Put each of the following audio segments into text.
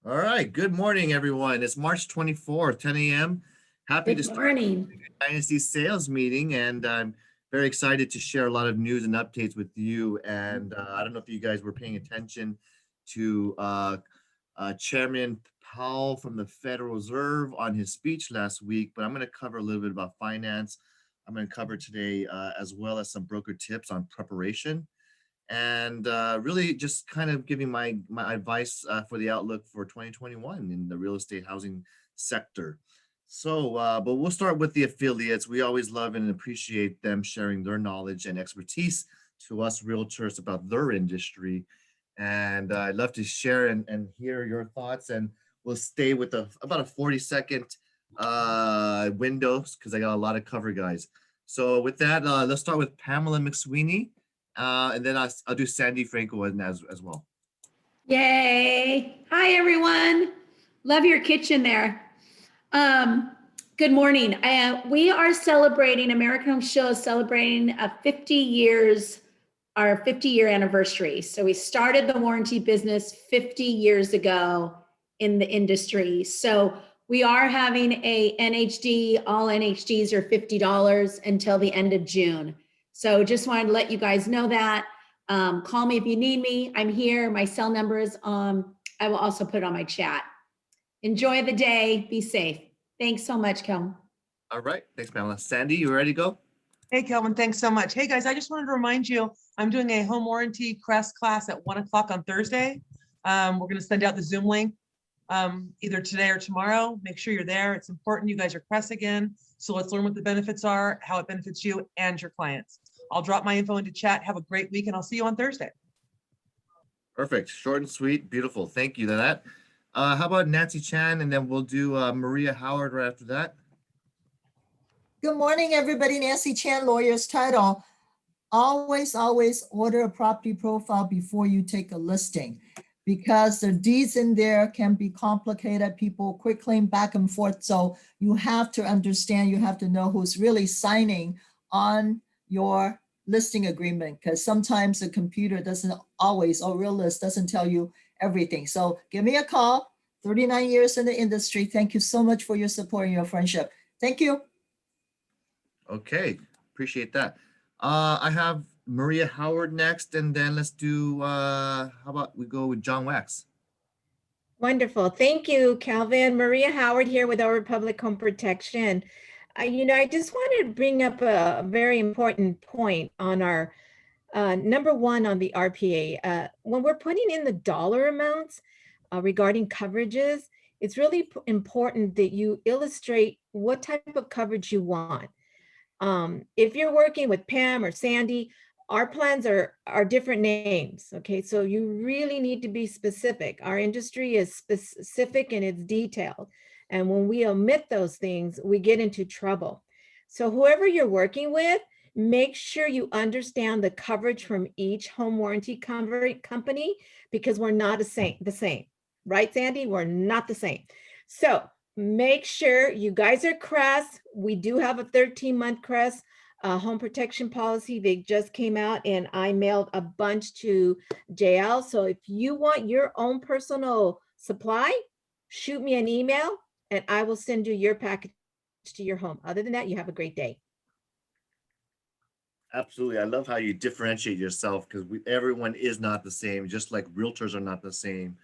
All right. Good morning, everyone. It's March 24th, 10 a.m. Happy to Good start morning. the Dynasty sales meeting, and I'm very excited to share a lot of news and updates with you. And I don't know if you guys were paying attention to Chairman Powell from the Federal Reserve on his speech last week, but I'm going to cover a little bit about finance. I'm going to cover today as well as some broker tips on preparation and really just kind of giving my advice for the outlook for 2021 in the real estate housing sector. But we'll start with the affiliates. We always love and appreciate them sharing their knowledge and expertise to us realtors about their industry. And I'd love to share and hear your thoughts. And we'll stay with about a 40-second windows because I got a lot of cover, guys. So with that, let's start with Pamela McSweeney. And then I'll do Sandy Franco as well. Yay. Hi, everyone. Love your kitchen there. Good morning. We are celebrating, American Home Show is celebrating our 50-year anniversary. So we started the warranty business 50 years ago in the industry. So we are having a NHD, all NHDs are $50 until the end of June. So just wanted to let you guys know that. Call me if you need me. I'm here. My cell number is I will also put it on my chat. Enjoy the day. Be safe. Thanks so much, Kelvin. All right. Thanks, Pamela. Sandy, you ready to go? Hey, Kelvin, thanks so much. Hey, guys, I just wanted to remind you, I'm doing a home warranty crest class at 1 o'clock on Thursday. We're going to send out the Zoom link either today or tomorrow. Make sure you're there. It's important. You guys are crest again. So let's learn what the benefits are, how it benefits you and your clients. I'll drop my info into chat. Have a great week, and I'll see you on Thursday. Perfect. Short and sweet. Beautiful. Thank you for that. How about Nancy Chan? And then we'll do Maria Howard right after that. Good morning, everybody. Nancy Chan, lawyer's title. Always order a property profile before you take a listing because the deeds in there can be complicated. People quick claim back and forth. So you have to understand, you have to know who's really signing on your listing agreement because sometimes the computer doesn't always, or Realist doesn't tell you everything. So give me a call. 39 years in the industry. Thank you so much for your support and your friendship. Thank you. Okay. Appreciate that. I have Maria Howard next, and then let's do, how about we go with John Wax? Wonderful. Thank you, Calvin. Maria Howard here with Our Republic Home Protection. I just wanted to bring up a very important point on our number one on the RPA. When we're putting in the dollar amounts regarding coverages, it's really important that you illustrate what type of coverage you want. If you're working with Pam or Sandy, our plans are different names, okay? So you really need to be specific. Our industry is specific and it's detailed. And when we omit those things, we get into trouble. So whoever you're working with, make sure you understand the coverage from each home warranty company because we're not the same. Right, Sandy? We're not the same. So make sure you guys are crest. We do have a 13-month crest home protection policy. They just came out and I mailed a bunch to JL. So if you want your own personal supply, shoot me an email and I will send you your package to your home. Other than that, you have a great day. Absolutely. I love how you differentiate yourself because everyone is not the same, just like realtors are not the same,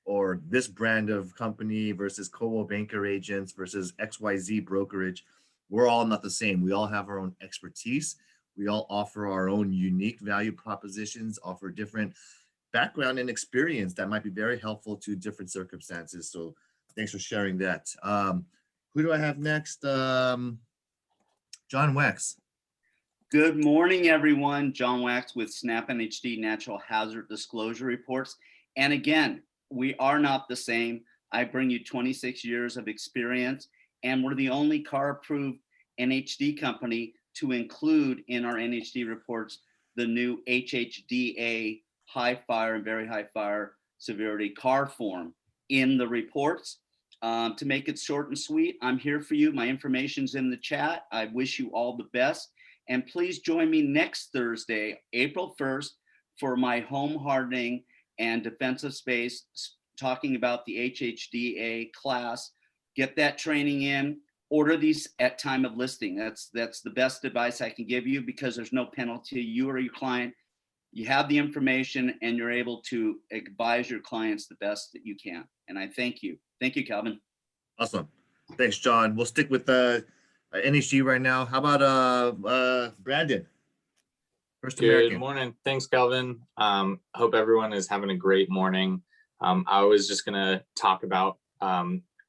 or this brand of company versus Coldwell Banker agents versus XYZ brokerage. We're all not the same. We all have our own expertise. We all offer our own unique value propositions, offer different background and experience that might be very helpful to different circumstances. So thanks for sharing that. Who do I have next? John Wax. Good morning, everyone. John Wax with Snap NHD Natural Hazard Disclosure Reports. And again, we are not the same. I bring you 26 years of experience, and we're the only CAR-approved NHD company to include in our NHD reports the new HHDA high fire and very high fire severity CAR form in the reports. To make it short and sweet, I'm here for you. My information's in the chat. I wish you all the best. And please join me next Thursday, April 1st, for my home hardening and defensive space talking about the HHDA class. Get that training in. Order these at time of listing. That's the best advice I can give you, because there's no penalty. You or your client, you have the information and you're able to advise your clients the best that you can. And I thank you. Thank you, Calvin. Awesome. Thanks, John. We'll stick with NHG right now. How about Brandon? First Good American. morning. Thanks, Calvin. Hope everyone is having a great morning. I was just going to talk about,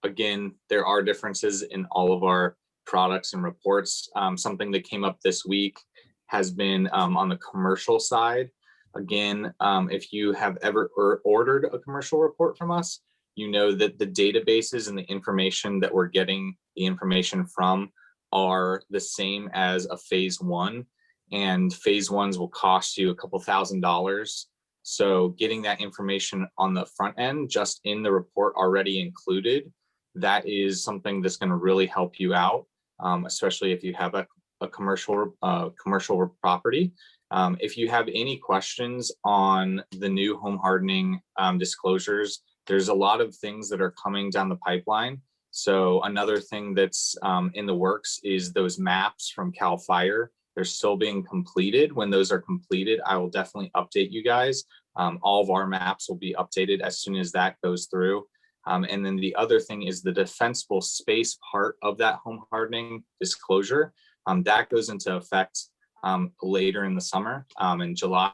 again, there are differences in all of our products and reports. Something that came up this week has been on the commercial side. Again, if you have ever ordered a commercial report from us, you know that the databases and the information that we're getting the information from are the same as a phase one. And phase ones will cost you a couple $1,000s. So getting that information on the front end, just in the report already included, that is something that's going to really help you out, especially if you have a commercial property. If you have any questions on the new home hardening disclosures, there's a lot of things that are coming down the pipeline. So another thing that's in the works is those maps from CAL FIRE. They're still being completed. When those are completed, I will definitely update you guys. All of our maps will be updated as soon as that goes through. And then the other thing is the defensible space part of that home hardening disclosure. That goes into effect later in the summer, in July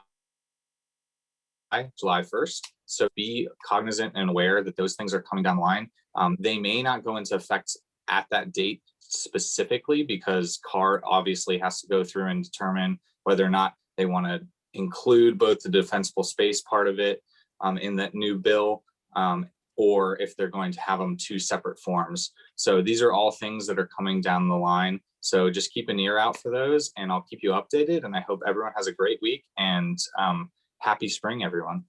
1st. So be cognizant and aware that those things are coming down the line. They may not go into effect at that date specifically, because CAR obviously has to go through and determine whether or not they want to include both the defensible space part of it in that new bill, or if they're going to have them two separate forms. So these are all things that are coming down the line. So just keep an ear out for those, and I'll keep you updated. And I hope everyone has a great week, and happy spring, everyone.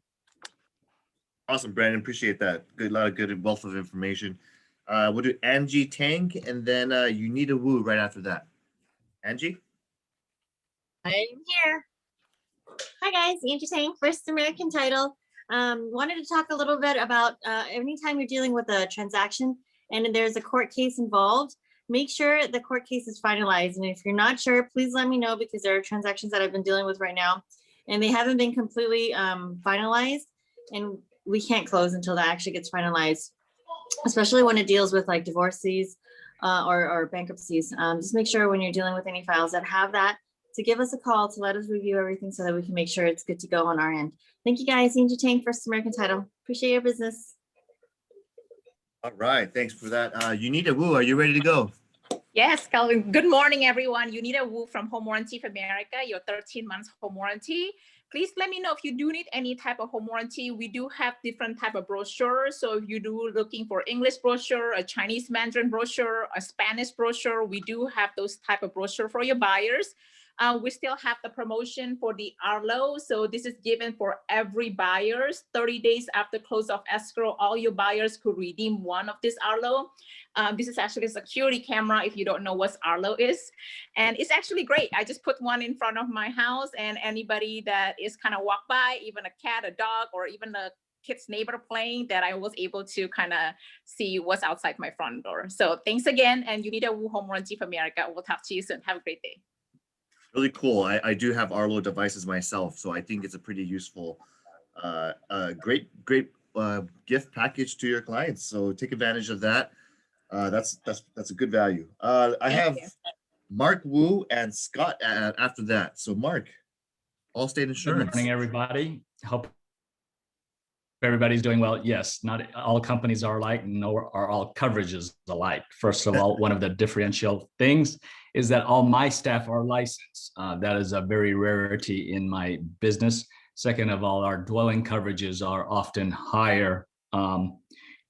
Awesome, Brandon. Appreciate that. Good, lot of good wealth of information. We'll do Angie Tang, and then Unita Wu right after that. Angie? I'm here. Hi guys, Angie Tang, First American Title. Wanted to talk a little bit about anytime you're dealing with a transaction and there's a court case involved, make sure the court case is finalized. And if you're not sure, please let me know, because there are transactions that I've been dealing with right now and they haven't been completely finalized, and we can't close until that actually gets finalized, especially when it deals with like divorces or bankruptcies. Just make sure when you're dealing with any files that have that, to give us a call to let us review everything so that we can make sure it's good to go on our end. Thank you guys. Angie Tang, First American Title. Appreciate your business. All right, thanks for that. Unita Wu, are you ready to go? Yes, Calvin. Good morning, everyone. Unita Wu from Home Warranty of America, your 13 months home warranty. Please let me know if you do need any type of home warranty. We do have different type of brochures. So if you do looking for English brochure, a Chinese Mandarin brochure, a Spanish brochure, we do have those type of brochure for your buyers. We still have the promotion for the Arlo. So this is given for every buyers. 30 days after close of escrow, all your buyers could redeem one of this Arlo. This is actually a security camera if you don't know what Arlo is. And it's actually great. I just put one in front of my house, and anybody that is kind of walk by, even a cat, a dog, or even a kid's neighbor playing, that I was able to kind of see what's outside my front door. So thanks again. And Unita Wu, Home Warranty of America. We'll talk to you soon. Have a great day. Really cool. I do have Arlo devices myself, so I think it's a pretty useful, great gift package to your clients. So take advantage of that. That's a good value. I have Mark Wu and Scott after that. So Mark, Allstate Insurance. Good morning, everybody. Hope everybody's doing well. Yes, not all companies are alike, nor are all coverages alike. First of all, one of the differential things is that all my staff are licensed. That is a very rarity in my business. Second of all, our dwelling coverages are often higher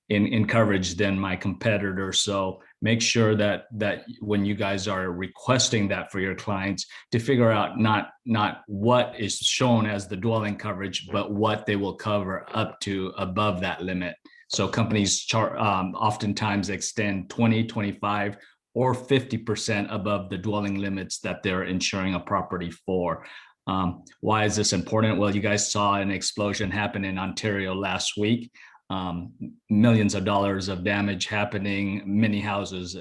in coverage than my competitors. So make sure that when you guys are requesting that for your clients, to figure out not what is shown as the dwelling coverage, but what they will cover up to above that limit. So companies oftentimes extend 20, 25, or 50% above the dwelling limits that they're insuring a property for. Why is this important? Well, you guys saw an explosion happen in Ontario last week. millions of dollars of damage happening. Many houses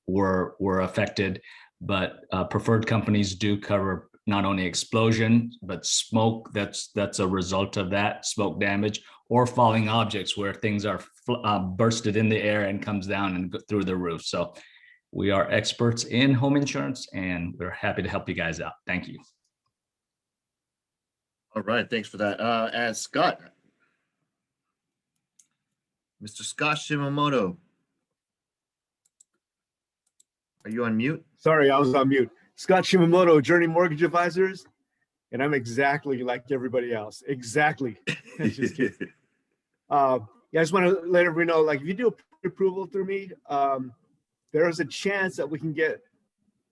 were affected, but preferred companies do cover not only explosion, but smoke that's a result of that smoke damage, or falling objects where things are bursted in the air and comes down and through the roof. So we are experts in home insurance, and we're happy to help you guys out. Thank you. All right, thanks for that. And Scott, Mr. Scott Shimamoto, are you on mute? Sorry, I was on mute. Scott Shimamoto, Journey Mortgage Advisors, and I'm exactly like everybody else. Exactly. Just kidding. Yeah, I just want to let everybody know, like, if you do a pre-approval through me, there is a chance that we can get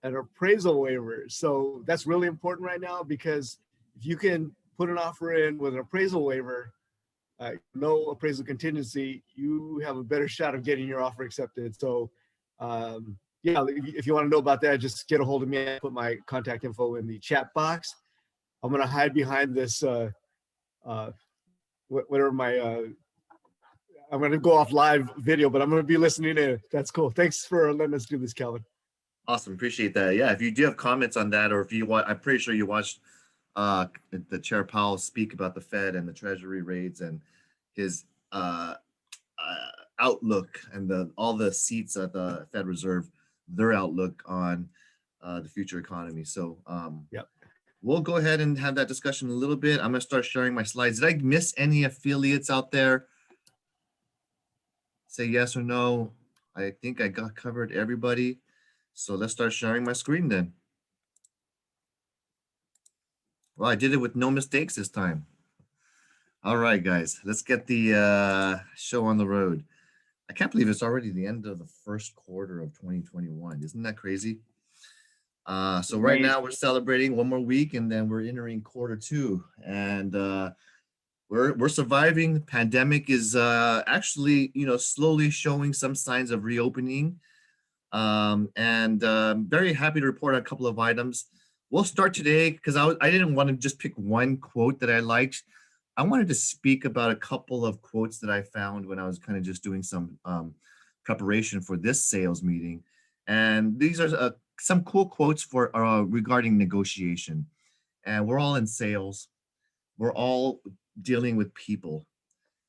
an appraisal waiver. So that's really important right now, because if you can put an offer in with an appraisal waiver, no appraisal contingency, you have a better shot of getting your offer accepted. So yeah, if you want to know about that, just get a hold of me. I put my contact info in the chat box. I'm going to hide behind this, whatever my, I'm going to go off live video, but I'm going to be listening in. That's cool. Thanks for letting us do this, Calvin. Awesome, appreciate that. Yeah, if you do have comments on that, or if you want, I'm pretty sure you watched the Chair Powell speak about the Fed and the Treasury rates and his outlook, and all the seats at the Fed Reserve, their outlook on the future economy. So yep. We'll go ahead and have that discussion a little bit. I'm going to start sharing my slides. Did I miss any affiliates out there? Say yes or no. I think I got covered everybody. So let's start sharing my screen then. Well, I did it with no mistakes this time. All right, guys, let's get the show on the road. I can't believe it's already the end of the first quarter of 2021. Isn't that crazy? So right now we're celebrating one more week, and then we're entering quarter two, and we're surviving. The pandemic is actually, slowly showing some signs of reopening. And very happy to report on a couple of items. We'll start today because I didn't want to just pick one quote that I liked. I wanted to speak about a couple of quotes that I found when I was kind of just doing some preparation for this sales meeting. And these are some cool quotes for regarding negotiation. And we're all in sales. We're all dealing with people.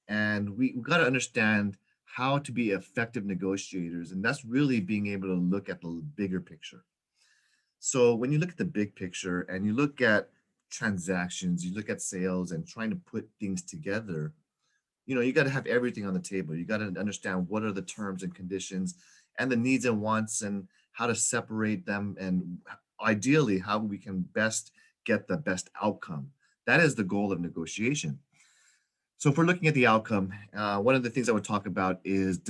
And we've got to understand how to be effective negotiators. And that's really being able to look at the bigger picture. So when you look at the big picture and you look at transactions, you look at sales and trying to put things together, you got to have everything on the table. You got to understand what are the terms and conditions and the needs and wants and how to separate them, and ideally how we can best get the best outcome. That is the goal of negotiation. So if we're looking at the outcome, one of the things I would talk about is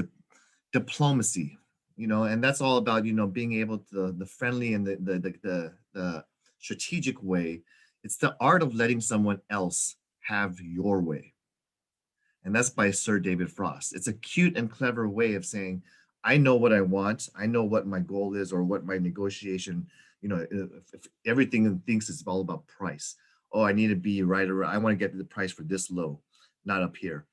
diplomacy, and that's all about, being able to, the friendly and the strategic way. It's the art of letting someone else have your way. And that's by Sir David Frost. It's a cute and clever way of saying, I know what I want. I know what my goal is, or what my negotiation, if everything thinks it's all about price. Oh, I need to be right, or I want to get the price for this low, not up here.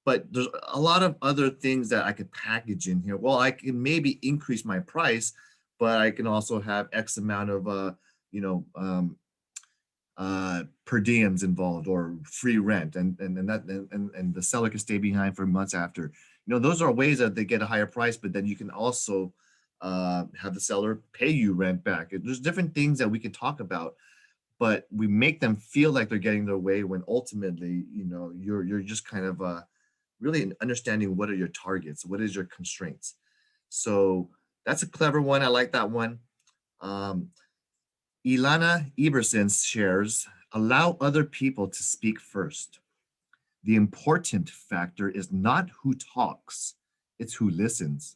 But there's a lot of other things that I could package in here. Well, I can maybe increase my price, but I can also have X amount of, per diems involved, or free rent, and the seller can stay behind for months after. Those are ways that they get a higher price, but then you can also have the seller pay you rent back. There's different things that we can talk about, but we make them feel like they're getting their way when ultimately, you're just kind of really understanding what are your targets, what is your constraints. So that's a clever one. I like that one. Ilana Iverson shares, allow other people to speak first. The important factor is not who talks, it's who listens.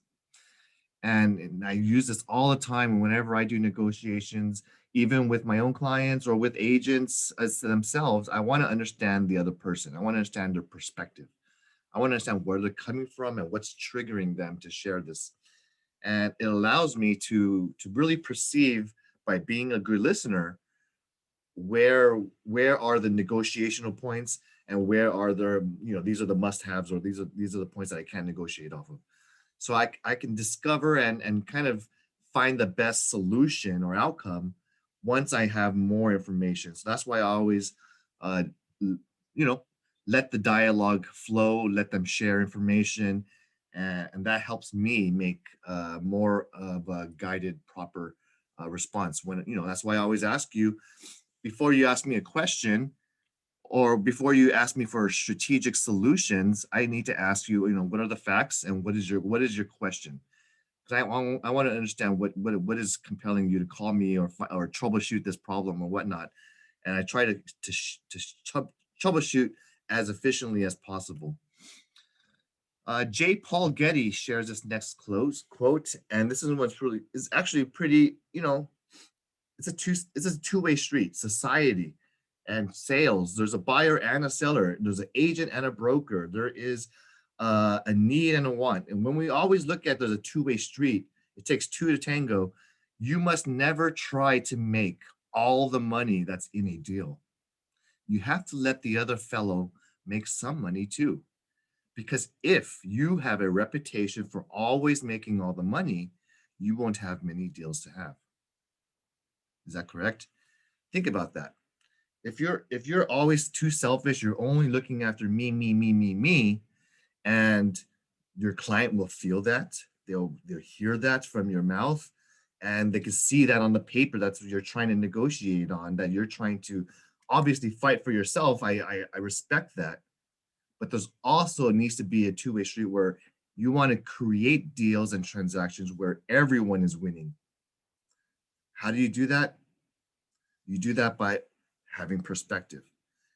And I use this all the time whenever I do negotiations, even with my own clients or with agents as themselves. I want to understand the other person. I want to understand their perspective. I want to understand where they're coming from and what's triggering them to share this. And it allows me to really perceive, by being a good listener, where are the negotiational points, and where are there, these are the must-haves, or these are the points that I can negotiate off of. So I can discover and kind of find the best solution or outcome once I have more information. So that's why I always, let the dialogue flow, let them share information, and that helps me make more of a guided, proper response. When that's why I always ask you, before you ask me a question, or before you ask me for strategic solutions, I need to ask you, what are the facts and what is your question? Because I want to understand what is compelling you to call me or troubleshoot this problem or whatnot, and I try to troubleshoot as efficiently as possible. J. Paul Getty shares this next quote, and this is what's really is actually pretty. It's a two-way street. Society and sales. There's a buyer and a seller. There's an agent and a broker. There is a need and a want. And when we always look at there's a two-way street, it takes two to tango. You must never try to make all the money that's in a deal. You have to let the other fellow make some money too. Because if you have a reputation for always making all the money, you won't have many deals to have. Is that correct? Think about that. If you're always too selfish, you're only looking after me, and your client will feel that. They'll hear that from your mouth, and they can see that on the paper that's what you're trying to negotiate on, that you're trying to obviously fight for yourself. I respect that. But there's also needs to be a two-way street where you want to create deals and transactions where everyone is winning. How do you do that? You do that by having perspective,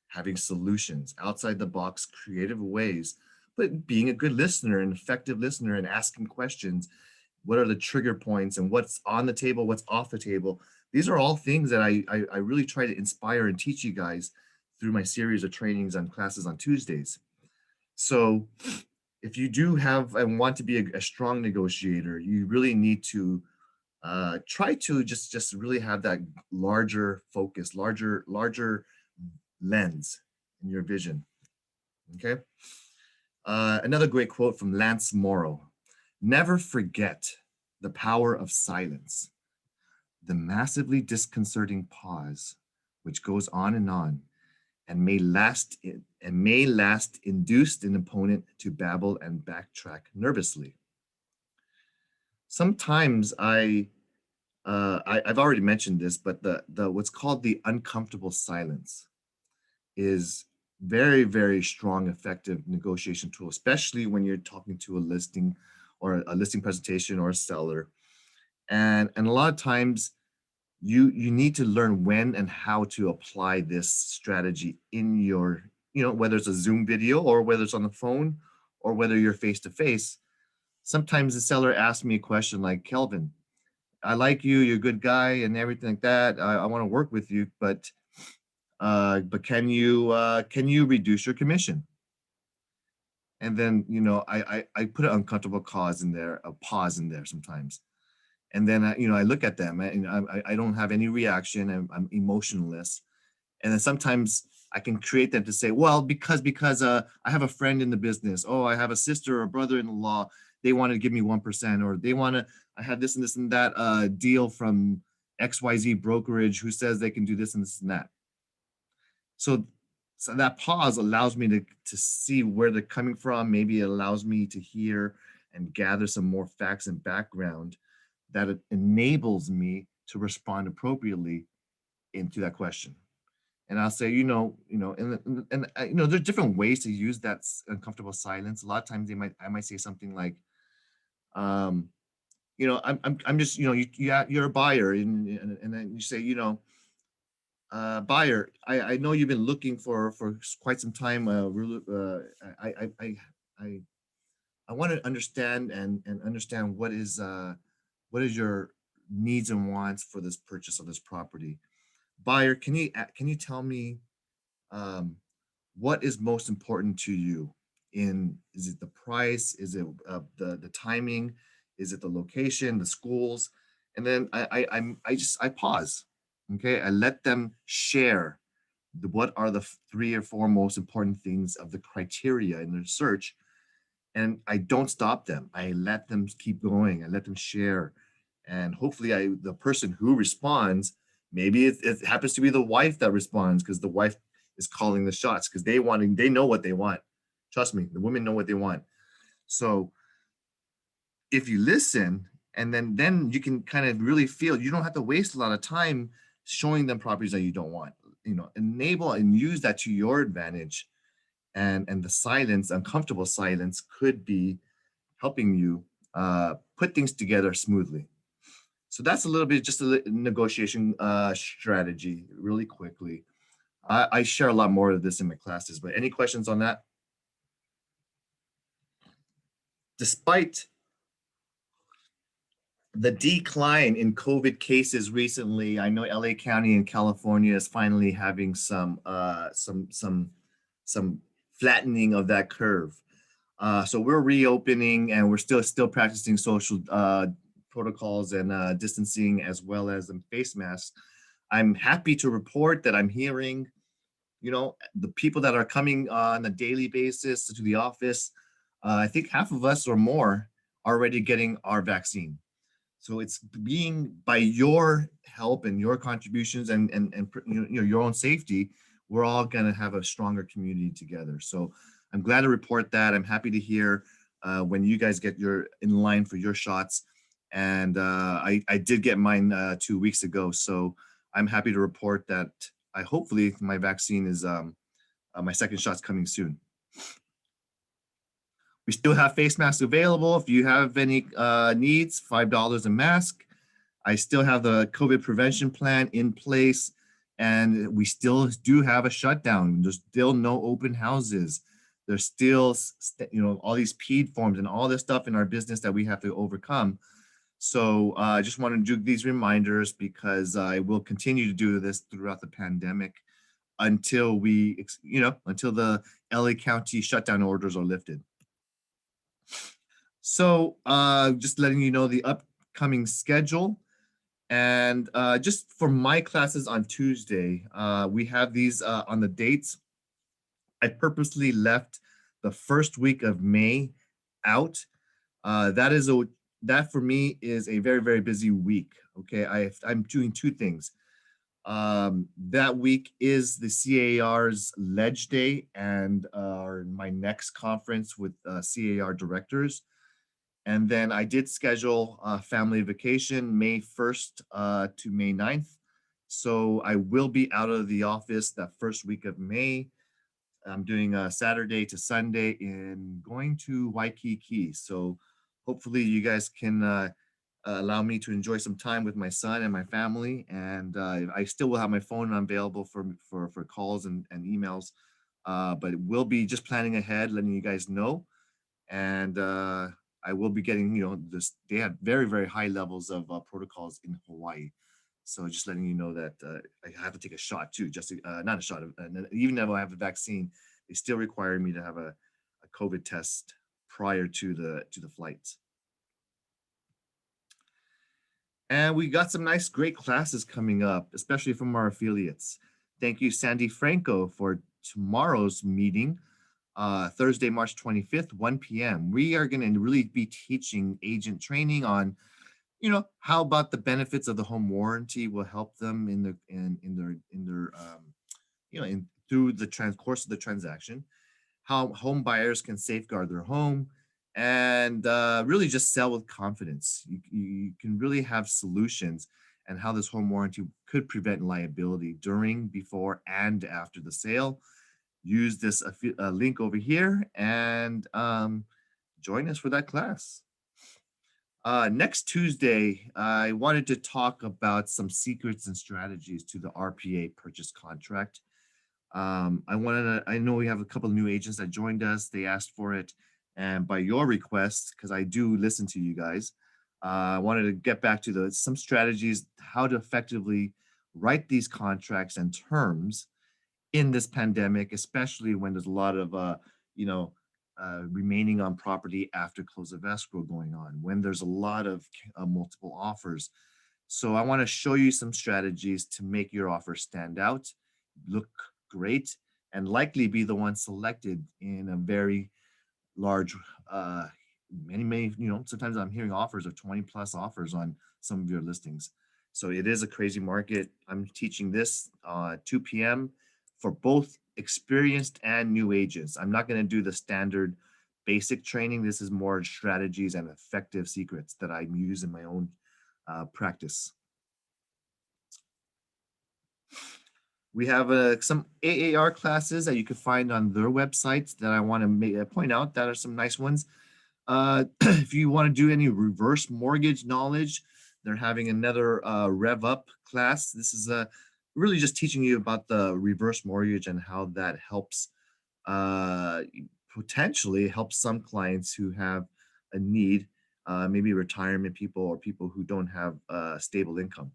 having solutions, outside the box, creative ways, but being a good listener, an effective listener, and asking questions. What are the trigger points and what's on the table, what's off the table? These are all things that I really try to inspire and teach you guys through my series of trainings and classes on Tuesdays. So if you do have and want to be a strong negotiator, you really need to try to just really have that larger focus, larger lens in your vision. Okay. Another great quote from Lance Morrow: "Never forget the power of silence, the massively disconcerting pause, which goes on and may last induced an opponent to babble and backtrack nervously." Sometimes I've already mentioned this, but the what's called the uncomfortable silence is very, very strong, effective negotiation tool, especially when you're talking to a listing or a listing presentation or a seller. And a lot of times you need to learn when and how to apply this strategy in your, whether it's a Zoom video or whether it's on the phone or whether you're face to face. Sometimes the seller asks me a question like, "Kelvin, I like you, you're a good guy and everything like that. I want to work with you, but can you reduce your commission?" And then, I put an uncomfortable pause in there sometimes. And then, I look at them and I don't have any reaction. I'm emotionless. And then sometimes I can create them to say, well, because I have a friend in the business. Oh, I have a sister or brother-in-law. They want to give me 1%, or I have this and this and that deal from XYZ brokerage who says they can do this and this and that. So that pause allows me to see where they're coming from. Maybe it allows me to hear and gather some more facts and background that it enables me to respond appropriately into that question. And I'll say, there's different ways to use that uncomfortable silence. A lot of times I might say something like, I'm just, you're a buyer, and then you say, buyer, I know you've been looking for quite some time. I want to understand and understand what is your needs and wants for this purchase of this property. Buyer, can you tell me what is most important to you? Is it the price? Is it the timing? Is it the location, the schools? And then I pause. Okay, I let them share what are the 3 or 4 most important things of the criteria in their search. And I don't stop them. I let them keep going. I let them share. And hopefully the person who responds, maybe it happens to be the wife that responds because the wife is calling the shots because they know what they want. Trust me, the women know what they want. So if you listen, and then you can kind of really feel, you don't have to waste a lot of time showing them properties that you don't want. Enable and use that to your advantage. And the silence, uncomfortable silence, could be helping you put things together smoothly. So that's a little bit just a negotiation strategy really quickly. I share a lot more of this in my classes, but any questions on that? Despite the decline in COVID cases recently, I know LA County and California is finally having some flattening of that curve. So we're reopening and we're still practicing social protocols and distancing as well as face masks. I'm happy to report that I'm hearing, the people that are coming on a daily basis to the office, I think half of us or more are already getting our vaccine. So it's being by your help and your contributions and your own safety, we're all going to have a stronger community together. So I'm glad to report that. I'm happy to hear when you guys get in line for your shots. And I did get mine 2 weeks ago. So I'm happy to report that hopefully my vaccine is my second shot's coming soon. We still have face masks available. If you have any needs, $5 a mask. I still have the COVID prevention plan in place, and we still do have a shutdown. There's still no open houses. There's still, all these PED forms and all this stuff in our business that we have to overcome. So I just want to do these reminders because I will continue to do this throughout the pandemic until until the LA County shutdown orders are lifted. So just letting you know the upcoming schedule. And just for my classes on Tuesday, we have these on the dates. I purposely left the first week of May out. That for me is a very, very busy week. Okay, I'm doing 2 things. That week is the CAR's Ledge Day and my next conference with CAR directors. And then I did schedule a family vacation May 1st to May 9th. So I will be out of the office that first week of May. I'm doing a Saturday to Sunday in going to Waikiki. So hopefully you guys can allow me to enjoy some time with my son and my family. And I still will have my phone available for calls and emails. But we'll be just planning ahead, letting you guys know. And I will be getting, they have very, very high levels of protocols in Hawaii. So just letting you know that I have to take a shot too, not a shot, even though I have the vaccine, they still require me to have a COVID test prior to the flights. And we got some nice, great classes coming up, especially from our affiliates. Thank you, Sandy Franco, for tomorrow's meeting. Thursday, March 25th, 1 p.m. We are going to really be teaching agent training on, how about the benefits of the home warranty will help them through the course of the transaction, how home buyers can safeguard their home, and really just sell with confidence. You can really have solutions and how this home warranty could prevent liability during, before, and after the sale. Use this link over here and join us for that class. Next Tuesday, I wanted to talk about some secrets and strategies to the RPA purchase contract. I know we have a couple of new agents that joined us. They asked for it. And by your request, because I do listen to you guys, I wanted to get back to some strategies, how to effectively write these contracts and terms in this pandemic, especially when there's a lot of, remaining on property after close of escrow going on, when there's a lot of multiple offers. So I want to show you some strategies to make your offer stand out, look great and likely be the one selected in a very large, many, sometimes I'm hearing offers of 20 plus offers on some of your listings. So it is a crazy market. I'm teaching this 2 p.m. for both experienced and new agents. I'm not going to do the standard basic training. This is more strategies and effective secrets that I use in my own practice. We have some AAR classes that you can find on their websites that I want to point out that are some nice ones. If you want to do any reverse mortgage knowledge, they're having another Rev Up class. This is really just teaching you about the reverse mortgage and how that helps, potentially help some clients who have a need, maybe retirement people or people who don't have stable income,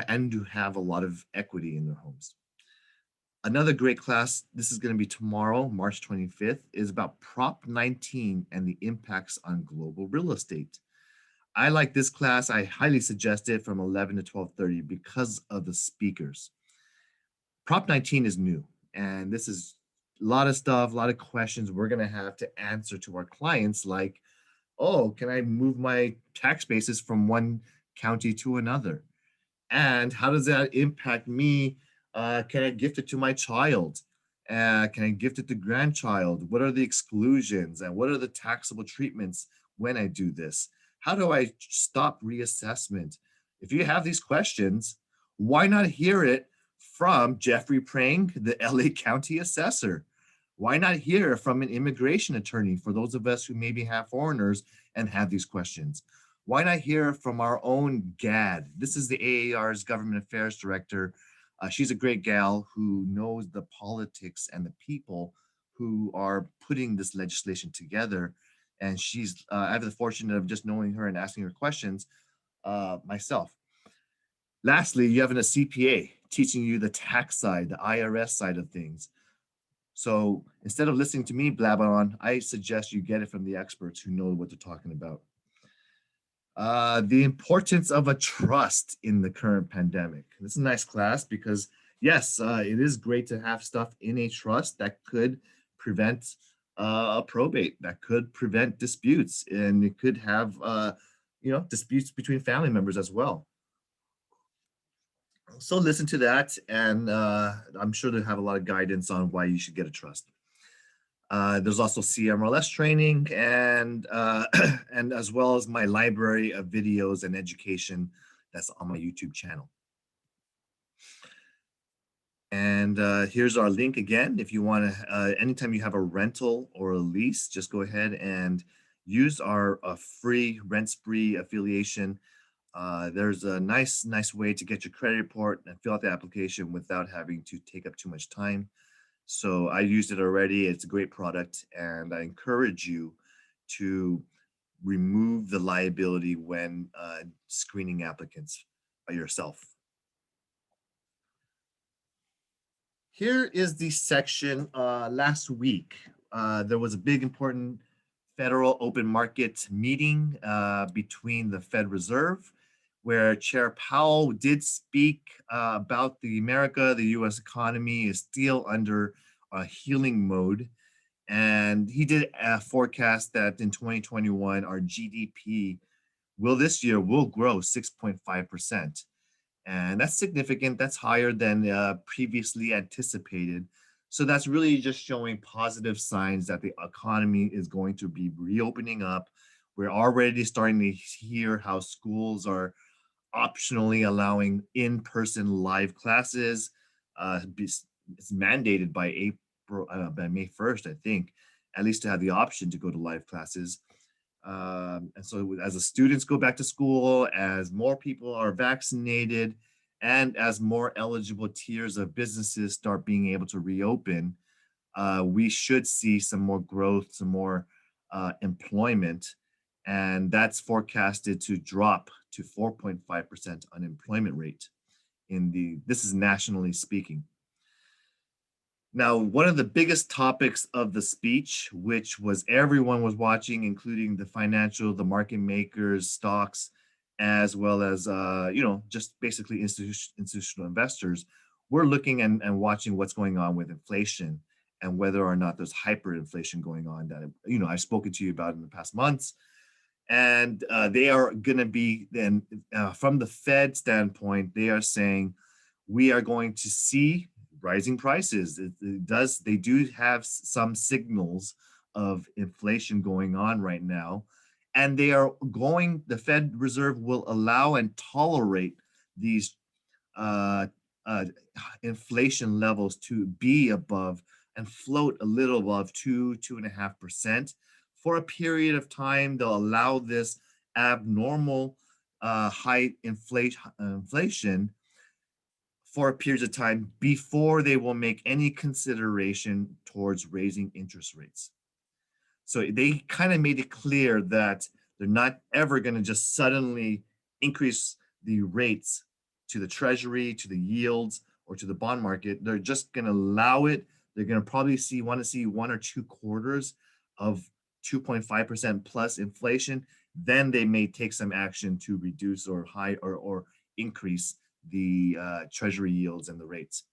and who have a lot of equity in their homes. Another great class, this is going to be tomorrow, March 25th, is about Prop 19 and the impacts on global real estate. I like this class. I highly suggest it from 11 to 12:30 because of the speakers. Prop 19 is new, and this is a lot of stuff, a lot of questions we're going to have to answer to our clients like, oh, can I move my tax basis from one county to another? And how does that impact me? Can I gift it to my child? Can I gift it to grandchild? What are the exclusions and what are the taxable treatments when I do this? How do I stop reassessment? If you have these questions, why not hear it from Jeffrey Prang, the LA County Assessor? Why not hear from an immigration attorney for those of us who maybe have foreigners and have these questions? Why not hear from our own GAD? This is the AAR's Government Affairs Director. She's a great gal who knows the politics and the people who are putting this legislation together. And I have the fortune of just knowing her and asking her questions myself. Lastly, you have a CPA teaching you the tax side, the IRS side of things. So instead of listening to me blab on, I suggest you get it from the experts who know what they're talking about. The importance of a trust in the current pandemic. This is a nice class because yes, it is great to have stuff in a trust that could prevent a probate, that could prevent disputes, and it could have disputes between family members as well. So listen to that, and I'm sure they have a lot of guidance on why you should get a trust. There's also CMLS training and and as well as my library of videos and education that's on my YouTube channel. And here's our link again. If you want to, anytime you have a rental or a lease, just go ahead and use our free Rent Spree affiliation. There's a nice way to get your credit report and fill out the application without having to take up too much time. So I used it already. It's a great product, and I encourage you to remove the liability when screening applicants by yourself. Here is the section last week. There was a big important federal open market meeting between the Fed Reserve, where Chair Powell did speak about the U.S. economy is still under a healing mode. And he did forecast that in 2021, our GDP this year will grow 6.5%. And that's significant. That's higher than previously anticipated. So that's really just showing positive signs that the economy is going to be reopening up. We're already starting to hear how schools are optionally allowing in-person live classes. It's mandated by by May 1st, I think, at least to have the option to go to live classes. And so as the students go back to school, as more people are vaccinated, and as more eligible tiers of businesses start being able to reopen, we should see some more growth, some more employment. And that's forecasted to drop to 4.5% unemployment rate this is nationally speaking. Now, one of the biggest topics of the speech, which was everyone was watching, including the market makers, stocks, as well as, just basically institutional investors, we're looking and watching what's going on with inflation and whether or not there's hyperinflation going on that, you know, I've spoken to you about in the past months. And they are going to be then from the Fed standpoint, they are saying we are going to see rising prices. They do have some signals of inflation going on right now. And the Fed Reserve will allow and tolerate these uh, inflation levels to be above and float a little above 2.5% for a period of time. They'll allow this abnormal high inflation for a period of time before they will make any consideration towards raising interest rates. So they kind of made it clear that they're not ever going to just suddenly increase the rates to the treasury, to the yields, or to the bond market. They're just going to allow it. They're going to probably want to see 1 or 2 quarters of 2.5% plus inflation. Then they may take some action to reduce or increase the treasury yields and the rates.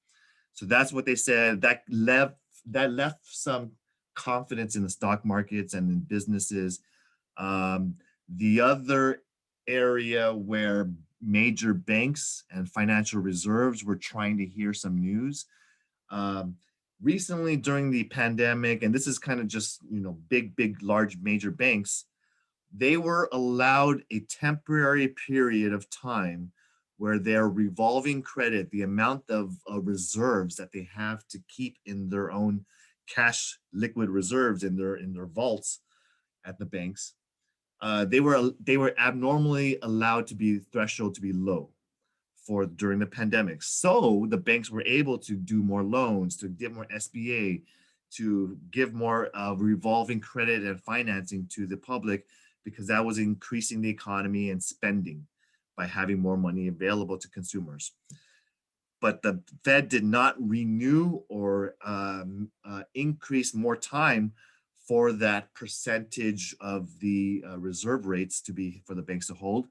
So that's what they said. That left some confidence in the stock markets and in businesses. The other area where major banks and financial reserves were trying to hear some news. Recently during the pandemic, and this is kind of just, you know, big, large major banks, they were allowed a temporary period of time where their revolving credit, the amount of reserves that they have to keep in their own cash liquid reserves in their vaults at the banks, they were abnormally allowed to be threshold to be low for during the pandemic. So the banks were able to do more loans, to give more SBA, to give more revolving credit and financing to the public, because that was increasing the economy and spending by having more money available to consumers. But the Fed did not renew or increase more time for that percentage of the reserve rates to be for the banks to hold.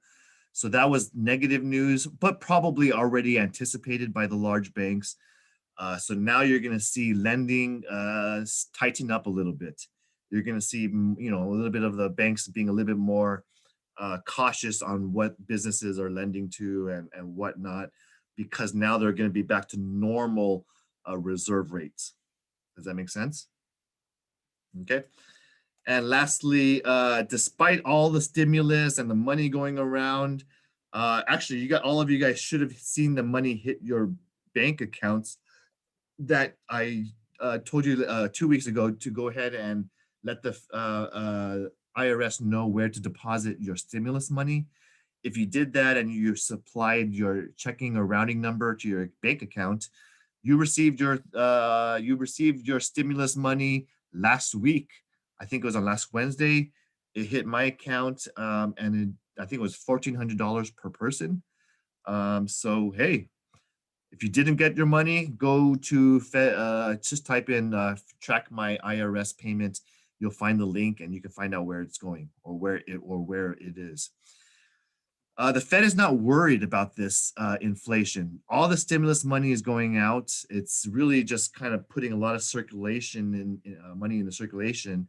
So that was negative news, but probably already anticipated by the large banks. So now you're going to see lending tighten up a little bit. You're going to see, you know, a little bit of the banks being a little bit more cautious on what businesses are lending to and whatnot, because now they're going to be back to normal reserve rates. Does that make sense? Okay. And lastly, despite all the stimulus and the money going around, actually, all of you guys should have seen the money hit your bank accounts that I told you 2 weeks ago to go ahead and let the IRS know where to deposit your stimulus money. If you did that and you supplied your checking or routing number to your bank account, you received your stimulus money last week. I think it was on last Wednesday. It hit my account, and I think it was $1,400 per person. So hey, if you didn't get your money, go to just type in track my IRS payment. You'll find the link, and you can find out where it's going or where it is. The Fed is not worried about this inflation. All the stimulus money is going out. It's really just kind of putting a lot of circulation money in the circulation.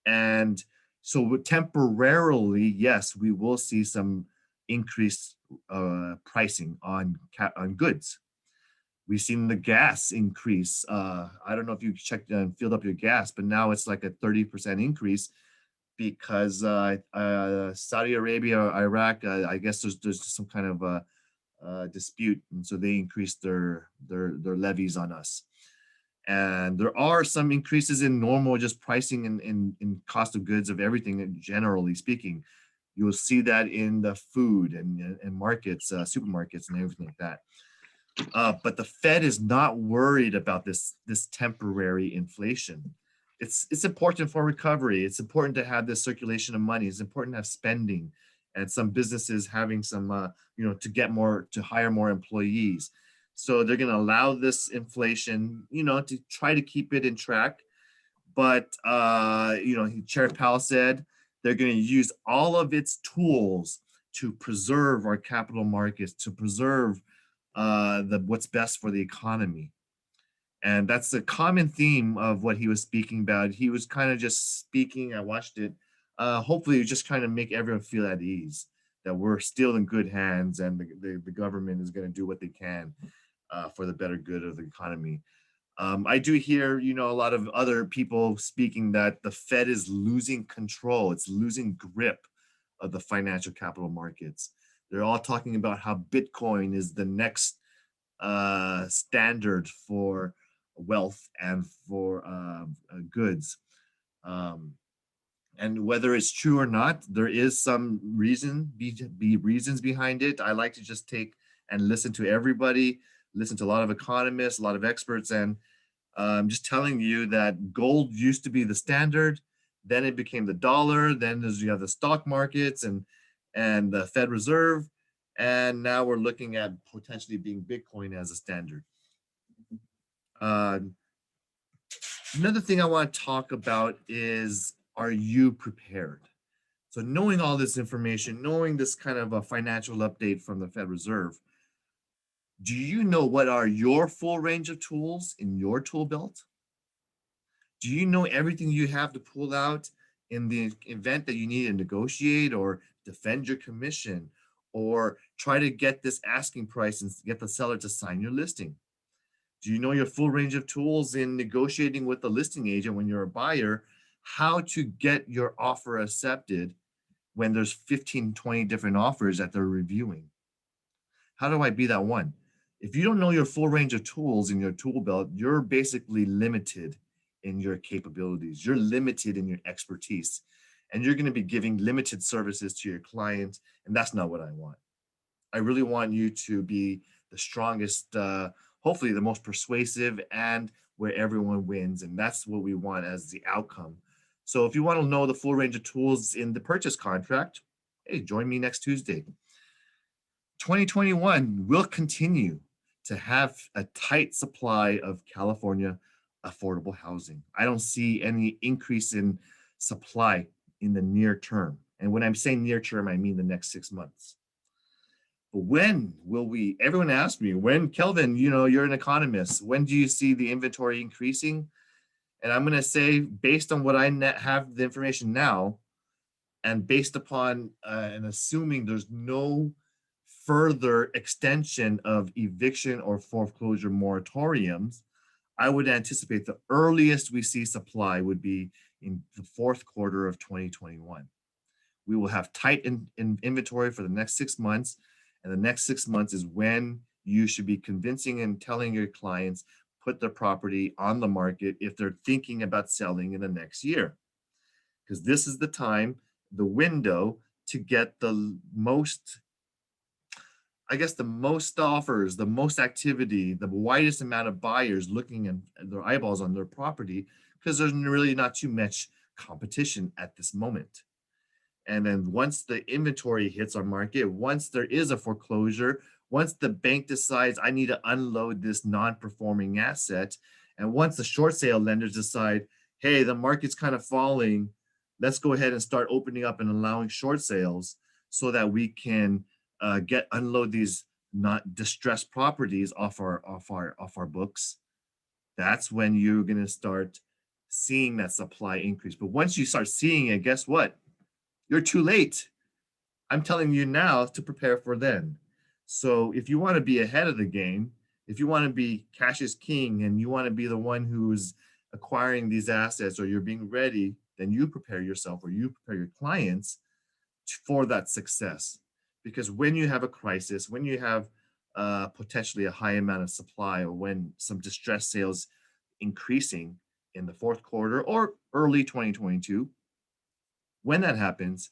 And so temporarily, yes, we will see some increased pricing on goods. We've seen the gas increase. I don't know if you checked and filled up your gas, but now it's like a 30% increase because Saudi Arabia or Iraq, I guess there's some kind of dispute, and so they increased their levies on us. And there are some increases in normal just pricing in cost of goods of everything, generally speaking. You will see that in the food and markets, supermarkets and everything like that. But the Fed is not worried about this temporary inflation. It's important for recovery. It's important to have this circulation of money. It's important to have spending, and some businesses having some, to hire more employees. So they're going to allow this inflation, to try to keep it in track. But Chair Powell said they're going to use all of its tools to preserve our capital markets, to preserve what's best for the economy. And that's the common theme of what he was speaking about. He was kind of just speaking, I watched it, hopefully just kind of make everyone feel at ease that we're still in good hands and the government is going to do what they can for the better good of the economy. I do hear, a lot of other people speaking that the Fed is losing control. It's losing grip of the financial capital markets. They're all talking about how Bitcoin is the next standard for wealth and for goods. And whether it's true or not, there is some reasons behind it. I like to just take and listen to everybody, listen to a lot of economists, a lot of experts, and I'm just telling you that gold used to be the standard, then it became the dollar, then you have the stock markets and the Fed Reserve, and now we're looking at potentially being Bitcoin as a standard. Another thing I want to talk about is, are you prepared? So knowing all this information, knowing this kind of a financial update from the Fed Reserve, do you know what are your full range of tools in your tool belt? Do you know everything you have to pull out in the event that you need to negotiate or defend your commission or try to get this asking price and get the seller to sign your listing? Do you know your full range of tools in negotiating with the listing agent when you're a buyer, how to get your offer accepted when there's 15, 20 different offers that they're reviewing? How do I be that one? If you don't know your full range of tools in your tool belt, you're basically limited in your capabilities. You're limited in your expertise, and you're going to be giving limited services to your client. And that's not what I want. I really want you to be the strongest, hopefully the most persuasive, and where everyone wins. And that's what we want as the outcome. So if you want to know the full range of tools in the purchase contract, hey, join me next Tuesday. 2021 will continue to have a tight supply of California affordable housing. I don't see any increase in supply in the near term. And when I'm saying near term, I mean the next 6 months. But when will we, everyone asks me, when, Kelvin, you're an economist, when do you see the inventory increasing? And I'm going to say, based on what I have the information now, and based upon and assuming there's no further extension of eviction or foreclosure moratoriums, I would anticipate the earliest we see supply would be in the fourth quarter of 2021. We will have tight inventory for the next 6 months, and the next 6 months is when you should be convincing and telling your clients put their property on the market if they're thinking about selling in the next year. Because this is the time, the window to get the most, the most offers, the most activity, the widest amount of buyers looking at their eyeballs on their property, because there's really not too much competition at this moment. And then once the inventory hits our market, once there is a foreclosure, once the bank decides I need to unload this non-performing asset, and once the short sale lenders decide, hey, the market's kind of falling, let's go ahead and start opening up and allowing short sales so that we can unload these not distressed properties off our books. That's when you're going to start seeing that supply increase. But once you start seeing it, guess what? You're too late. I'm telling you now to prepare for then. So if you want to be ahead of the game, if you want to be cash is king and you want to be the one who's acquiring these assets, or you're being ready, then you prepare yourself or you prepare your clients for that success. Because when you have a crisis, when you have potentially a high amount of supply, or when some distressed sales increasing in the fourth quarter or early 2022, when that happens,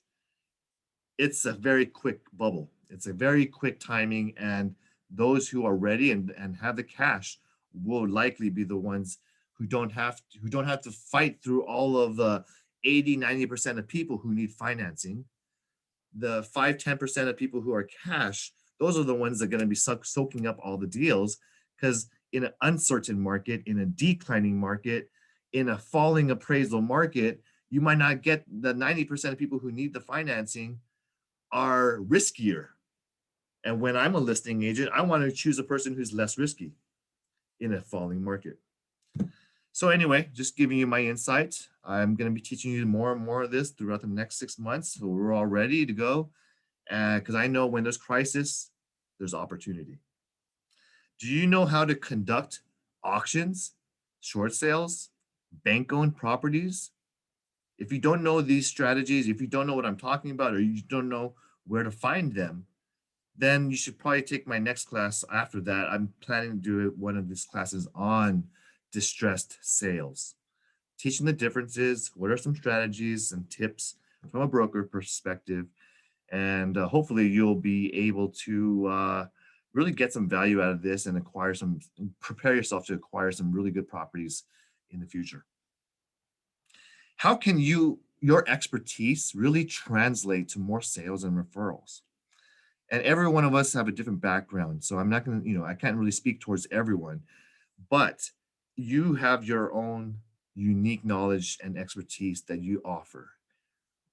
it's a very quick bubble. It's a very quick timing, and those who are ready and have the cash will likely be the ones who don't have to fight through all of the 80-90% of people who need financing. The 5-10% of people who are cash, those are the ones that are going to be soaking up all the deals, because in an uncertain market, in a declining market, in a falling appraisal market, you might not get the 90% of people who need the financing are riskier. And when I'm a listing agent, I want to choose a person who's less risky in a falling market. So anyway, just giving you my insight. I'm going to be teaching you more and more of this throughout the next 6 months. So we're all ready to go. Because I know when there's crisis, there's opportunity. Do you know how to conduct auctions, short sales, bank-owned properties? If you don't know these strategies, if you don't know what I'm talking about, or you don't know where to find them, then you should probably take my next class after that. I'm planning to do one of these classes on distressed sales, teaching the differences, what are some strategies and tips from a broker perspective, and hopefully you'll be able to really get some value out of this and prepare yourself to acquire some really good properties in the future. How can your expertise really translate to more sales and referrals? And every one of us have a different background. So I'm not going to, I can't really speak towards everyone, but you have your own unique knowledge and expertise that you offer.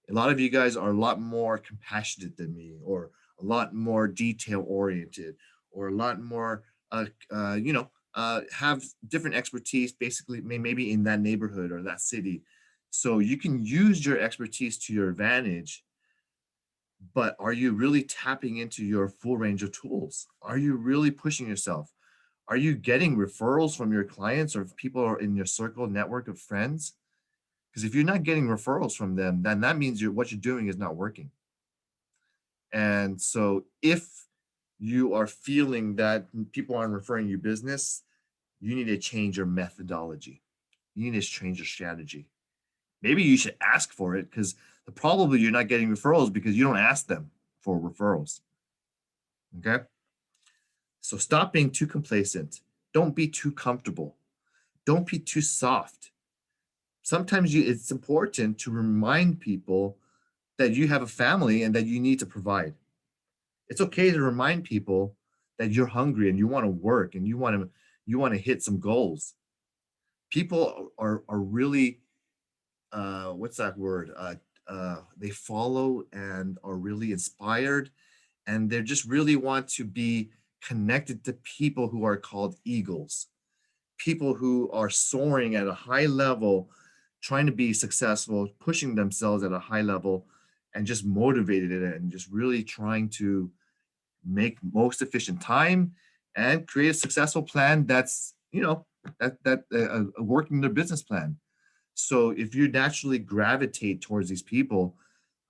A lot of you guys are a lot more compassionate than me, or a lot more detail oriented, or a lot more, have different expertise basically maybe in that neighborhood or that city. So you can use your expertise to your advantage, but are you really tapping into your full range of tools? Are you really pushing yourself? Are you getting referrals from your clients or people in your circle network of friends? Because if you're not getting referrals from them, then that means what you're doing is not working. And so if you are feeling that people aren't referring you business, you need to change your methodology. You need to change your strategy. Maybe you should ask for it, because probably you're not getting referrals because you don't ask them for referrals. Okay? So stop being too complacent. Don't be too comfortable. Don't be too soft. Sometimes it's important to remind people that you have a family and that you need to provide. It's okay to remind people that you're hungry and you want to work and you want to hit some goals. People are really what's that word? They follow and are really inspired, and they just really want to be connected to people who are called eagles, people who are soaring at a high level, trying to be successful, pushing themselves at a high level, and just motivated and just really trying to make most efficient time and create a successful plan that's working their business plan. So if you naturally gravitate towards these people,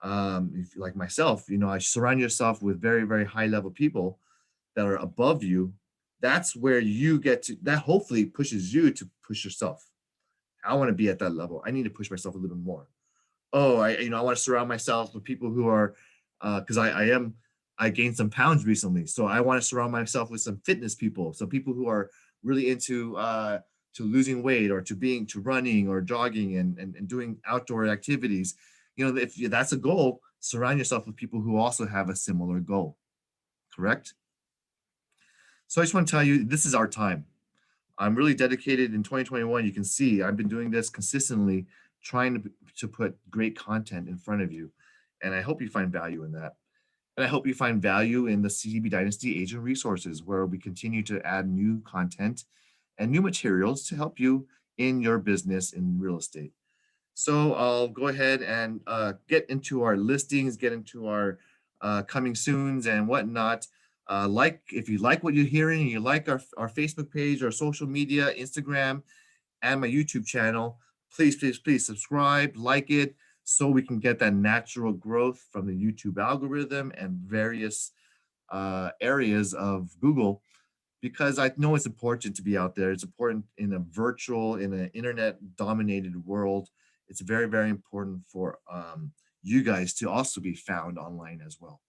if like myself, I surround yourself with very, very high level people that are above you. That's where you get to, that hopefully pushes you to push yourself. I want to be at that level. I need to push myself a little bit more. Oh, I want to surround myself with people who are, because I gained some pounds recently. So I want to surround myself with some fitness people. So people who are really into to losing weight, or to running or jogging and doing outdoor activities. If that's a goal, surround yourself with people who also have a similar goal. Correct? So I just want to tell you, this is our time. I'm really dedicated in 2021. You can see I've been doing this consistently, trying to put great content in front of you. And I hope you find value in that. And I hope you find value in the CDB Dynasty Agent Resources, where we continue to add new content and new materials to help you in your business in real estate. So I'll go ahead and get into our listings, get into our coming soons and whatnot. If you like what you're hearing and you like our Facebook page, our social media, Instagram, and my YouTube channel, please subscribe, like it, so we can get that natural growth from the YouTube algorithm and various areas of Google, because I know it's important to be out there. It's important in an internet dominated world. It's very, very important for you guys to also be found online as well.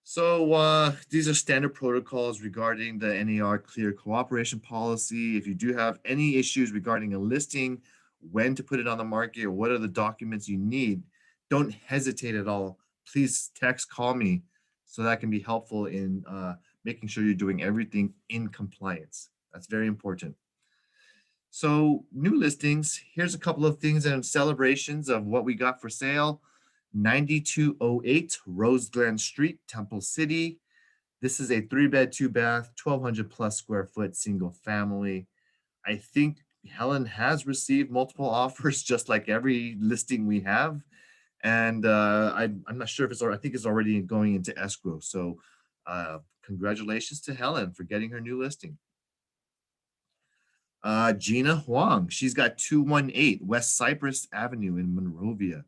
So these are standard protocols regarding the NAR Clear Cooperation Policy. If you do have any issues regarding a listing, when to put it on the market, or what are the documents you need, don't hesitate at all. Please text, call me, so that can be helpful in making sure you're doing everything in compliance. That's very important. So new listings, here's a couple of things and celebrations of what we got for sale. 9208 Rose Glen Street, Temple City. This is a 3-bed, 2-bath, 1,200 plus square foot single family. I think Helen has received multiple offers, just like every listing we have. And I'm not sure if it's, I think it's already going into escrow. So congratulations to Helen for getting her new listing. Gina Huang, she's got 218 West Cypress Avenue in Monrovia.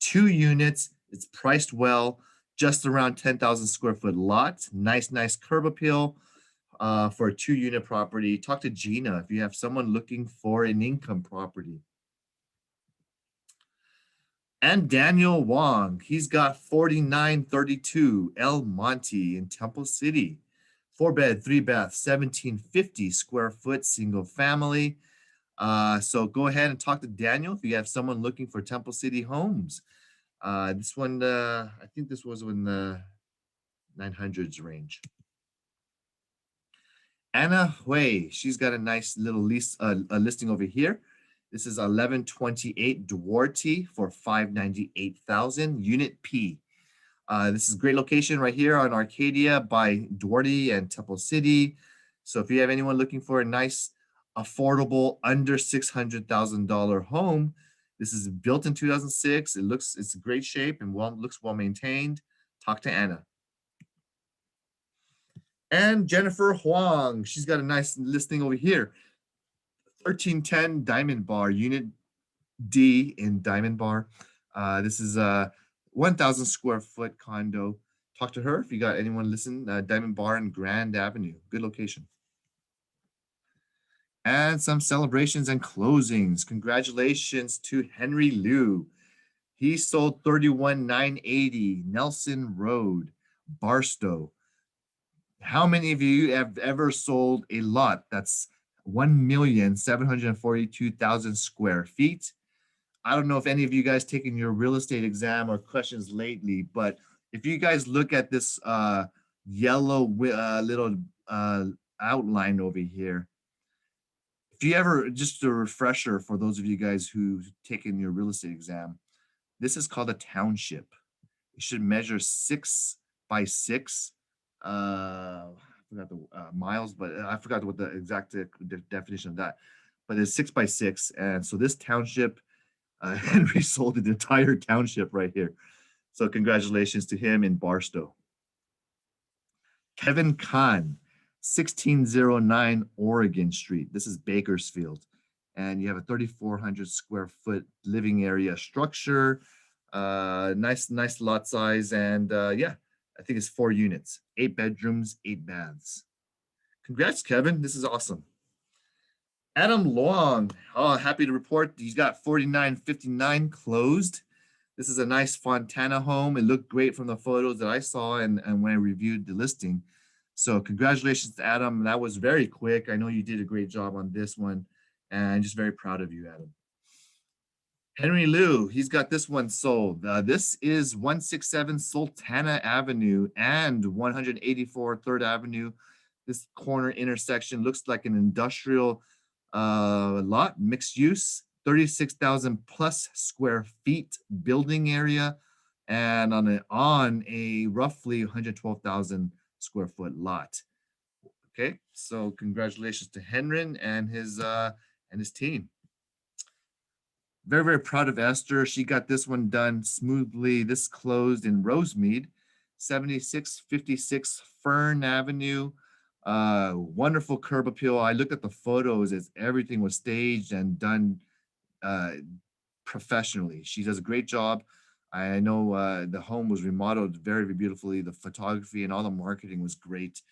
2 units, it's priced well, just around 10,000 square foot lot. Nice curb appeal for a 2-unit property. Talk to Gina if you have someone looking for an income property. And Daniel Wong, he's got 4932 El Monte in Temple City. 4-bed, 3-bath, 1,750 square foot single family. So go ahead and talk to Daniel if you have someone looking for Temple City homes. This one, I think this was in the 900s range. Anna Hui, she's got a nice little a listing over here. This is 1128 Duarte for 598,000, Unit P. This is a great location right here on Arcadia by Duarte and Temple City. So if you have anyone looking for a nice, affordable, under $600,000 home, this is built in 2006. It's in great shape and looks well maintained. Talk to Anna. And Jennifer Huang, she's got a nice listing over here. 1310 Diamond Bar, Unit D in Diamond Bar. This is a 1,000 square foot condo. Talk to her if you got anyone listen. Diamond Bar and Grand Avenue, good location. And some celebrations and closings. Congratulations to Henry Liu. He sold 31,980 Nelson Road, Barstow. How many of you have ever sold a lot that's 1,742,000 square feet? I don't know if any of you guys taken your real estate exam or questions lately, but if you guys look at this yellow little outline over here, if you ever, just a refresher for those of you guys who've taken your real estate exam, this is called a township. It should measure 6 by 6. I forgot the miles, but I forgot what the exact definition of that. But it's 6 by 6, and so this township, Henry sold the entire township right here. So congratulations to him in Barstow. Kevin Kahn, 1609 Oregon Street. This is Bakersfield. And you have a 3,400 square foot living area structure. Nice lot size. And yeah, I think it's 4 units, 8 bedrooms, 8 baths. Congrats, Kevin. This is awesome. Adam Long, happy to report he's got 4959 closed. This is a nice Fontana home. It looked great from the photos that I saw and when I reviewed the listing. So congratulations to Adam. That was very quick. I know you did a great job on this one, and I'm just very proud of you, Adam. Henry Liu, he's got this one sold. This is 167 Sultana Avenue and 184 3rd Avenue. This corner intersection looks like an industrial lot, mixed use, 36,000 plus square feet building area, and on a roughly 112,000 square foot lot. Okay, so congratulations to Henry and his team. Very proud of Esther. She got this one done smoothly. This closed in Rosemead, 7656 Fern Avenue. Wonderful curb appeal. I looked at the photos as everything was staged and done professionally. She does a great job. I know the home was remodeled very beautifully. The photography and all the marketing was great.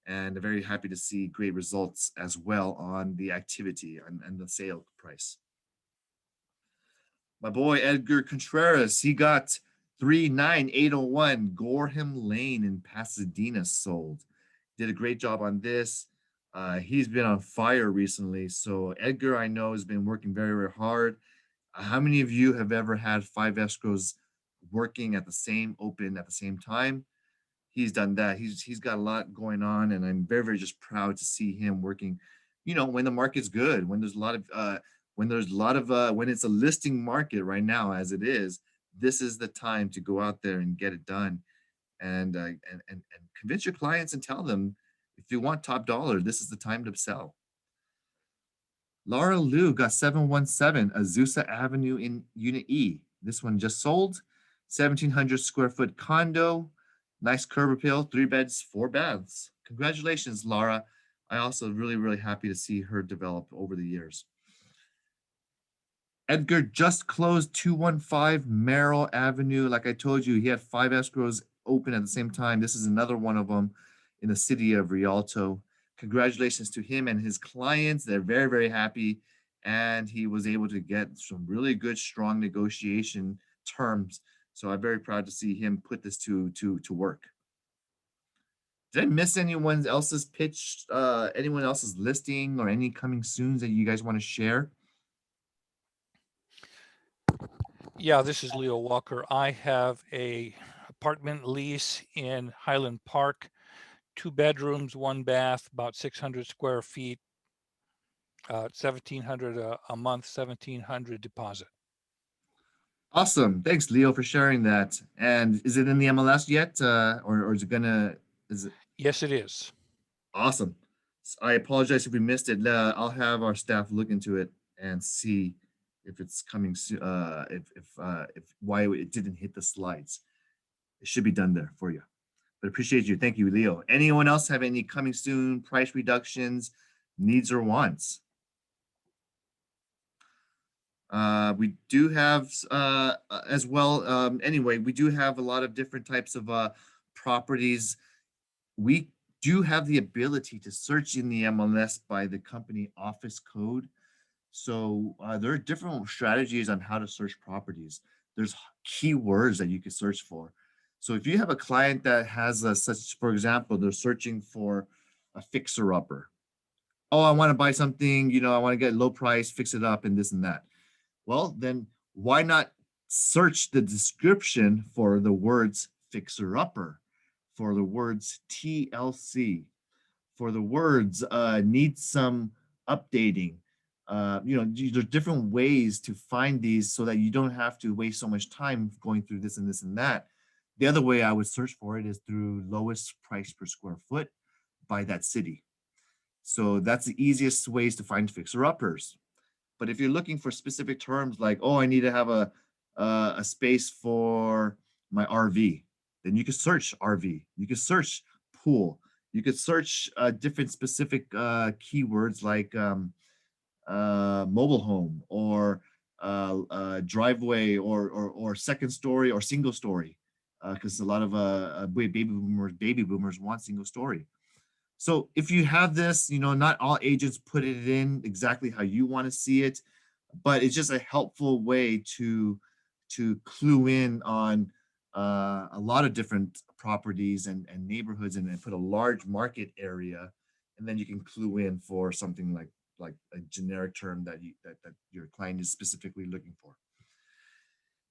And I'm very happy to see great results as well on the activity and the sale price. My boy Edgar Contreras, he got 39801 Gorham Lane in Pasadena sold. Did a great job on this. He's been on fire recently. So Edgar, I know, has been working very hard. How many of you have ever had 5 escrows working at the same time? He's done that. He's got a lot going on, and I'm very just proud to see him working, when the market's good, when it's a listing market right now, as it is, this is the time to go out there and get it done, and convince your clients and tell them, if you want top dollar, this is the time to sell. Laura Liu got 717 Azusa Avenue in Unit E. This one just sold. 1,700 square foot condo. Nice curb appeal, 3 beds, 4 baths. Congratulations, Laura. I also really happy to see her develop over the years. Edgar just closed 215 Merrill Avenue. Like I told you, he had 5 escrows open at the same time. This is another one of them in the city of Rialto. Congratulations to him and his clients. They're very happy. And he was able to get some really good, strong negotiation terms. So I'm very proud to see him put this to work. Did I miss anyone else's pitch, anyone else's listing, or any coming soons that you guys want to share? Yeah, this is Leo Walker. I have a apartment lease in Highland Park, 2 bedrooms, 1 bath, about 600 square feet, 1,700 a month, 1,700 deposit. Awesome. Thanks, Leo, for sharing that. And is it in the MLS yet, or is it gonna? Is it? Yes, it is. Awesome. I apologize if we missed it. I'll have our staff look into it and see if it's coming soon. If why it didn't hit the slides. It should be done there for you. But appreciate you. Thank you, Leo. Anyone else have any coming soon price reductions, needs or wants? We do have as well. Anyway, we do have a lot of different types of properties. We do have the ability to search in the MLS by the company office code. So there are different strategies on how to search properties. There's keywords that you can search for. So if you have a client that has such, for example, they're searching for a fixer-upper. Oh, I want to buy something, I want to get low price, fix it up, and this and that. Well, then why not search the description for the words fixer-upper, for the words TLC, for the words need some updating. There's different ways to find these so that you don't have to waste so much time going through this and this and that. The other way I would search for it is through lowest price per square foot by that city. So that's the easiest ways to find fixer-uppers. But if you're looking for specific terms like, oh, I need to have a space for my RV, then you can search RV. You can search pool. You could search different specific keywords like mobile home or driveway or second story or single story, because a lot of baby boomers want single story. So if you have this, not all agents put it in exactly how you want to see it, but it's just a helpful way to clue in on a lot of different properties and neighborhoods and put a large market area, and then you can clue in for something like a generic term that your client is specifically looking for.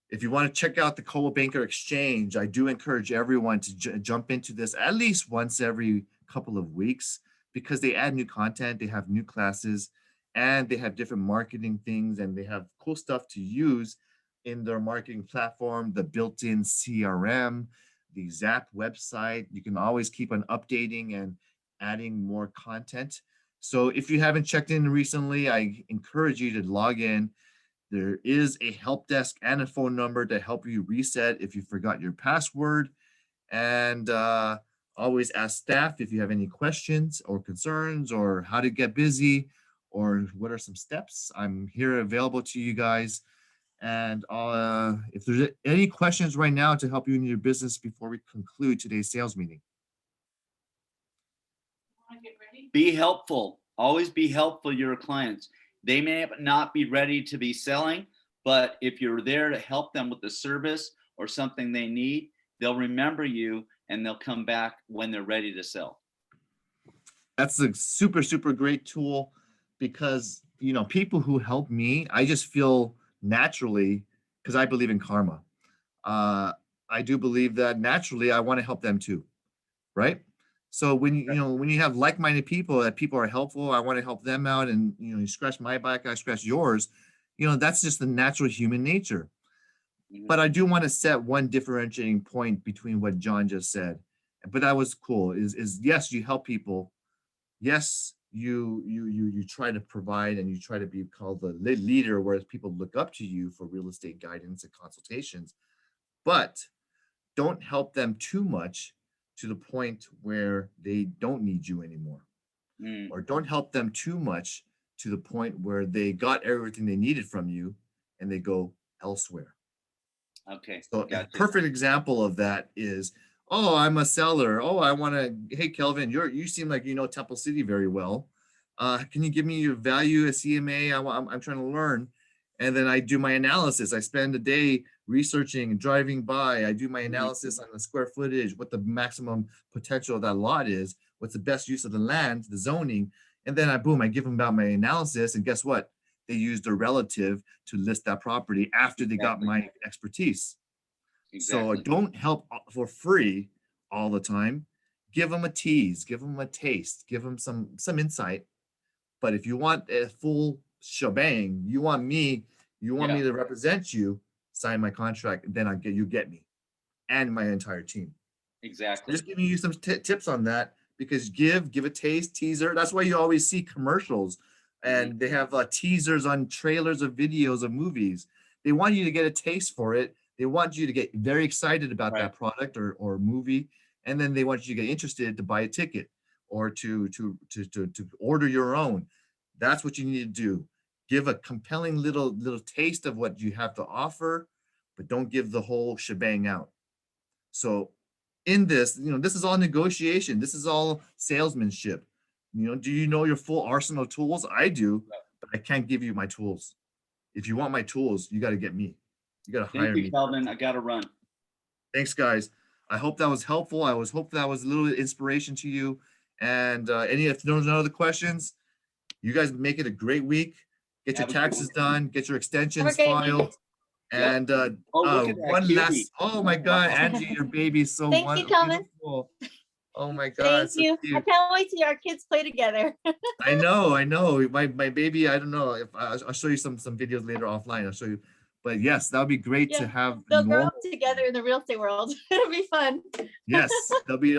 If you want to check out the Coldwell Banker Exchange, I do encourage everyone to jump into this at least once every couple of weeks, because they add new content, they have new classes, and they have different marketing things, and they have cool stuff to use in their marketing platform, the built-in CRM, the Zap website. You can always keep on updating and adding more content. So if you haven't checked in recently, I encourage you to log in. There is a help desk and a phone number to help you reset if you forgot your password. And always ask staff if you have any questions or concerns or how to get busy or what are some steps. I'm here available to you guys. And if there's any questions right now to help you in your business before we conclude today's sales meeting. Be helpful. Always be helpful to your clients. They may not be ready to be selling, but if you're there to help them with the service or something they need, they'll remember you and they'll come back when they're ready to sell. That's a super great tool, because people who help me, I just feel naturally, because I believe in karma. I do believe that naturally I want to help them too, right? So when you have like-minded people, that people are helpful, I want to help them out, and you scratch my back, I scratch yours. That's just the natural human nature. But I do want to set one differentiating point between what John just said. But that was cool. Is yes, you help people. Yes, you try to provide and you try to be called the leader, whereas people look up to you for real estate guidance and consultations. But don't help them too much to the point where they don't need you anymore. Or don't help them too much to the point where they got everything they needed from you and they go elsewhere. Okay. So a Gotcha. perfect example of that is, oh, I'm a seller. Oh, I want to, hey, Kelvin, you seem like you know Temple City very well. Can you give me your value as CMA? I'm trying to learn. And then I do my analysis. I spend a day researching and driving by. I do my analysis on the square footage, what the maximum potential of that lot is, what's the best use of the land, the zoning. And then I give them about my analysis. And guess what? They used a relative to list that property after they got my expertise. So don't help for free all the time. Give them a tease, give them a taste, give them some insight. But if you want a full shebang, you want me to represent you, sign my contract, then you get me and my entire team. Exactly. Just giving you some tips on that, because give a taste, teaser. That's why you always see commercials and they have teasers on trailers of videos of movies. They want you to get a taste for it. They want you to get very excited about that product or movie, and then they want you to get interested to buy a ticket or to order your own. That's what you need to do. Give a compelling little taste of what you have to offer, but don't give the whole shebang out. So in this, this is all negotiation. This is all salesmanship. Do you know your full arsenal of tools? I do, but I can't give you my tools. If you want my tools, you got to get me. You got to hire me. Thank you, Calvin. I got to run. Thanks, guys. I hope that was helpful. I hope that was a little inspiration to you. And if there's no other questions, you guys make it a great week. Get your taxes done. Get your extensions filed. And one last, oh my God, Angie, your baby's so Thank you, Calvin. wonderful. Oh my God. Thank you. I can't wait to see our kids play together. I know. My baby, I don't know if I'll show you some videos later offline. I'll show you. But yes, that would be great to have. They'll grow up together in the real estate world. It'll be fun. Yes, that'll be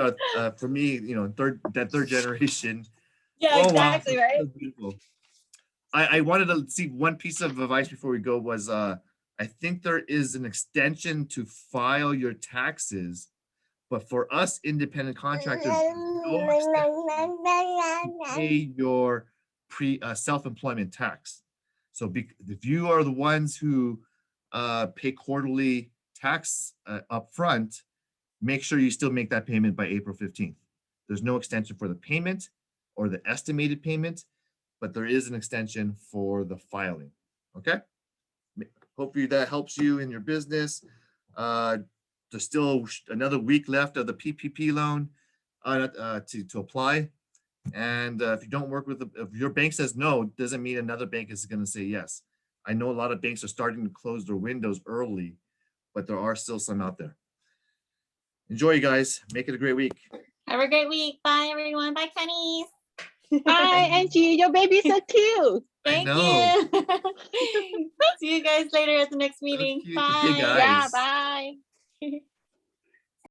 for me, third generation. Yeah, exactly, right? So beautiful. I wanted to see one piece of advice before we go was I think there is an extension to file your taxes, but for us independent contractors, no extension to pay your self-employment tax. So if you are the ones who pay quarterly tax up front, make sure you still make that payment by April 15th. There's no extension for the payment or the estimated payment, but there is an extension for the filing. Okay. Hopefully that helps you in your business. There's still another week left of the PPP loan to apply. And if you don't work with if your bank says no, doesn't mean another bank is going to say yes. I know a lot of banks are starting to close their windows early, but there are still some out there. Enjoy, you guys. Make it a great week. Have a great week. Bye, everyone. Bye, Kenny's. Bye, Angie. Your baby's so cute. Thank you. See you guys later at the next meeting. Bye. Hey, guys. Yeah, bye.